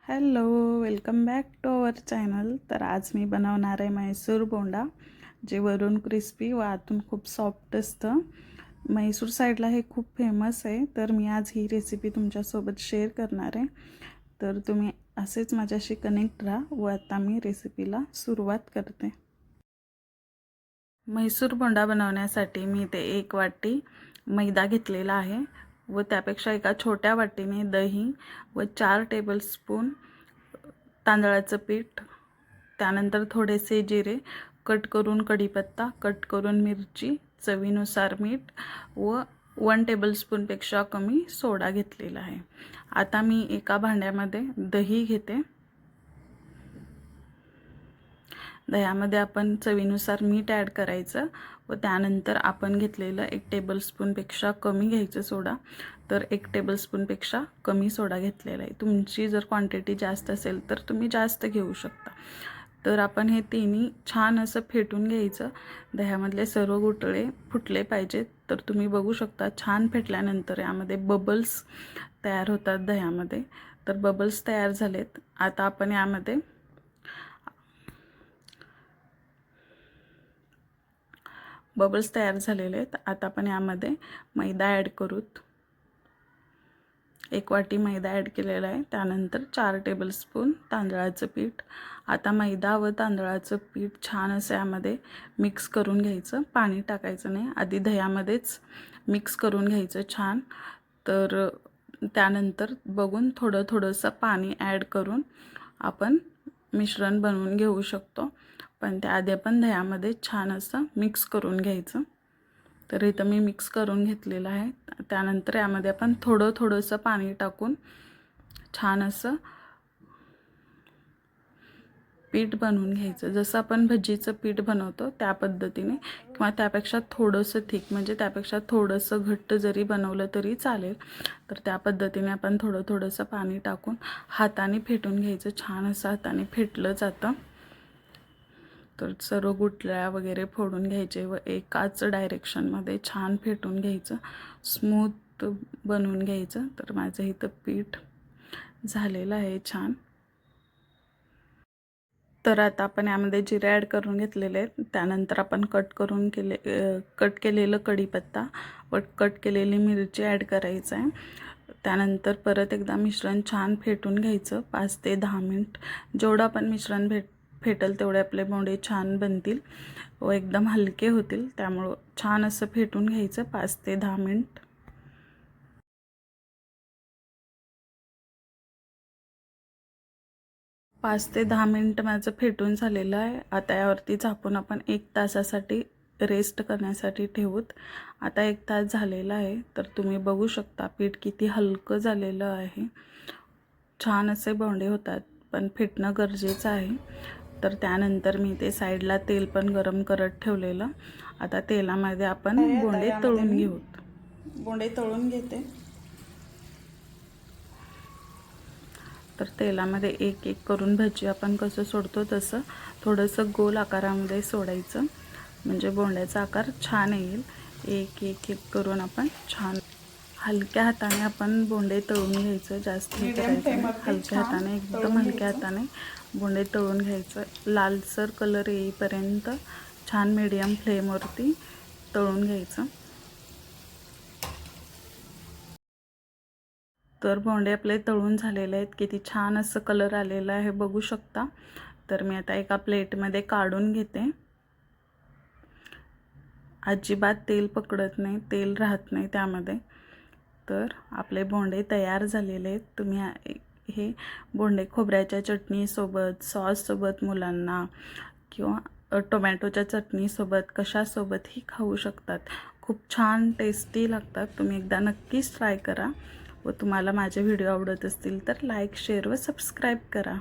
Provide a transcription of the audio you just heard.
Hello, welcome back to our channel. तर आज मी बनवणार आहे म्हैसूर बोंडा, जे वरून क्रिस्पी व आतून खूप सॉफ्ट असतं. म्हैसूर साईडला हे खूप फेमस आहे. तर मी आज ही रेसिपी तुमच्यासोबत शेअर करणार आहे. तर तुम्ही असेच माझ्याशी कनेक्ट राहा व आता मी रेसिपीला सुरुवात करते. म्हैसूर बोंडा बनवण्यासाठी मी इथे 1 वाटी मैदा घेतलेला आहे व त्यापेक्षा एका छोट्या वाटीने दही व 4 टेबलस्पून तांदळाचं पीठ, त्यानंतर थोडेसे जिरे, कट करून कढीपत्ता, कट करून मिरची, चवीनुसार मीठ व 1 टेबलस्पूनपेक्षा कमी सोडा घेतलेला आहे. आता मी एका भांड्यामध्ये दही घेते. दह्यामध्ये आपण चवीनुसार मीठ ॲड करायचं व त्यानंतर आपण घेतलेलं 1 टेबलस्पूनपेक्षा कमी घ्यायचं सोडा. तर 1 टेबलस्पूनपेक्षा कमी सोडा घेतलेला आहे. तुमची जर क्वांटिटी जास्त असेल तर तुम्ही जास्त घेऊ शकता. तर आपण हे तिन्ही छान असं फेटून घ्यायचं. दह्यामधले सर्व गुठळे फुटले पाहिजेत. तर तुम्ही बघू शकता छान फेटल्यानंतर यामध्ये बबल्स तयार होतात दह्यामध्ये. तर बबल्स तयार झालेत. आता आपण यामध्ये बबल्स तयार झालेले आहेत. आता आपण यामध्ये मैदा ॲड करूत. 1 वाटी मैदा ॲड केलेला आहे. त्यानंतर 4 टेबलस्पून तांदळाचं पीठ. आता मैदा व तांदळाचं पीठ छान असं यामध्ये मिक्स करून घ्यायचं. पाणी टाकायचं नाही, आधी दह्यामध्येच मिक्स करून घ्यायचं छान. तर त्यानंतर बघून थोडंसं पाणी ॲड करून आपण मिश्रण बनवून घेऊ शकतो. पण त्याआधी आपण दह्यामध्ये छान असं मिक्स करून घ्यायचं. तर इथं मी मिक्स करून घेतलेलं आहे. त्यानंतर यामध्ये आपण थोडंसं पाणी टाकून छान असं पीठ बनवून घ्यायचं. जसं आपण भजीचं पीठ बनवतो त्या पद्धतीने, किंवा त्यापेक्षा थोडंसं थिक, म्हणजे त्यापेक्षा थोडंसं घट्ट जरी बनवलं तरी चालेल. तर त्या पद्धतीने आपण थोडंसं पाणी टाकून हाताने फेटून घ्यायचं. छान असं हाताने फेटलं जातं. तर सर्व गुठळ्या वगैरे फोडून घ्यायचे व एकाच डायरेक्शनमध्ये छान फेटून घ्यायचं, स्मूथ बनवून घ्यायचं. तर माझं इथं पीठ झालेलं आहे छान. तर आता आपण यामध्ये जिरे ॲड करून घेतलेले आहेत. त्यानंतर आपण कट केलेलं कढीपत्ता व कट केलेली मिरची ॲड करायचं आहे. त्यानंतर परत एकदा मिश्रण छान फेटून घ्यायचं 5 ते 10 मिनिट. जेवढं आपण मिश्रण फेटेल तेवढे आपले बोंडे छान बनतील व एकदम हलके होतील. त्यामुळं छान असं फेटून घ्यायचं 5 ते 10 मिनिट. 5 ते 10 मिनिट माझं फेटून झालेलं आहे. आता यावरती झाकून आपण 1 तासासाठी रेस्ट करण्यासाठी ठेवूत. आता 1 तास झालेला आहे. तर तुम्ही बघू शकता पीठ किती हलकं झालेलं आहे. छान असे बोंडे होतात, पण फेटणं गरजेचं आहे. तर त्यानंतर मी ते साईडला तेल पण गरम करत ठेवलेलं. आता तेलामध्ये आपण बोंडे तळून घेऊत. बोंडे तळून घेते. तर तेलामध्ये एक करून भजी आपण कसं सोडतो तसं थोडंसं गोल आकारामध्ये सोडायचं, म्हणजे बोंड्याचा आकार छान येईल. एक करून आपण छान हलक्या हाताने आपण बोंडे तळून घ्यायचं. जास्त करायचं नाही, हलक्या हाताने, एकदम हलक्या हाताने बोंडे तळून घ्यायचं. लालसर कलर येईपर्यंत छान मीडियम फ्लेमवरती तळून घ्यायचं. तर बोंडे आपले तळून झालेले आहेत. किती छान असं कलर आलेला आहे बघू शकता. तर मी आता एका प्लेटमध्ये काढून घेते. अजिबात तेल पकडत नाही, तेल राहत नाही त्यामध्ये. तर आपले बोंडे तयार झालेले आहेत. तुम्ही हे बोंडे खोबऱ्याच्या चटणीसोबत, सॉससोबत मुलांना, किंवा टोमॅटोच्या चटणीसोबत, कशासोबतही खाऊ शकतात. खूप छान टेस्टी लागतात. तुम्ही एकदा नक्कीच ट्राय करा. व तुम्हाला माझे व्हिडिओ आवडत असतील तर लाईक, शेअर व सबस्क्राईब करा.